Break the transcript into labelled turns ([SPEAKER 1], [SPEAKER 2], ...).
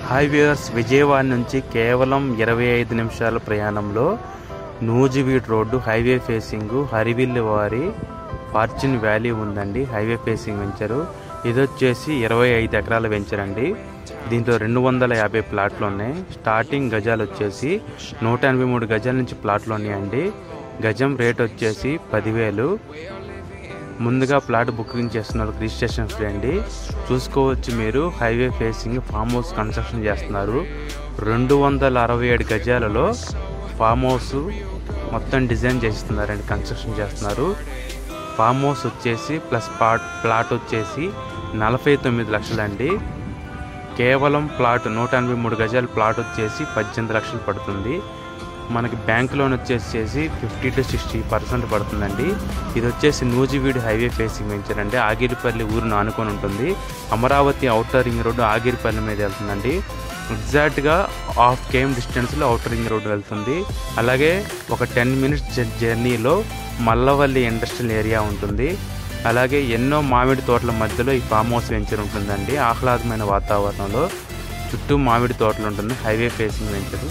[SPEAKER 1] Hi viewers, Vijayawada నుంచి కేవలం 25 నిమిషాల ప్రయాణంలో నూజివీడు రోడ్డు హైవే ఫేసింగ్ హరివిల్లు వారి ఫార్చ్యూన్ వ్యాలీ ఉందండి. హైవే ఫేసింగ్ వెంచరు ఇది వచ్చేసి 25 ఎకరాల వెంచర్ అండి. దీంట్లో 250 ప్లాట్లు ఉన్నాయి. స్టార్టింగ్ గజాలు వచ్చేసి 183 గజాల నుంచి ప్లాట్లు ఉన్నాయండి. గజం రేట్ వచ్చేసి 10,000. ముందుగా ప్లాట్ బుకింగ్ చేస్తున్నారు, రిజిస్ట్రేషన్ ఫ్రీ అండి. చూసుకోవచ్చు మీరు, highway facing farm house construction చేస్తున్నారు. 267 గజాలలో ఫామ్ హౌస్ మొత్తం డిజైన్ చేస్తున్నారండి, కన్స్ట్రక్షన్ చేస్తున్నారు. ఫామ్ హౌస్ వచ్చేసి ప్లస్ ప్లాట్ వచ్చేసి 49 లక్షలండి. కేవలం ప్లాట్ 183 గజాల ప్లాట్ వచ్చేసి 18 లక్షలు పడుతుంది. మనకి బ్యాంక్ లోన్ వచ్చేసి 50 to 60% పడుతుందండి. ఇది వచ్చేసి నూజివీడు హైవే ఫేసింగ్ వెంచర్ అండి. ఆగిరిపల్లి ఊరును ఆనుకొని ఉంటుంది. Amaravati outer ring road Agiripalli మీద వెళ్తుందండి. ఎగ్జాక్ట్గా 1/2 km డిస్టెన్స్లో ఔటర్ రింగ్ రోడ్డు వెళ్తుంది. అలాగే ఒక 10 minutes జర్నీలో మల్లవల్లి ఇండస్ట్రియల్ ఏరియా ఉంటుంది. అలాగే ఎన్నో మామిడి తోటల మధ్యలో ఈ ఫామ్ హౌస్ వెంచర్ ఉంటుందండి. ఆహ్లాదమైన వాతావరణంలో చుట్టూ మామిడి తోటలు ఉంటుంది. Highway facing venture.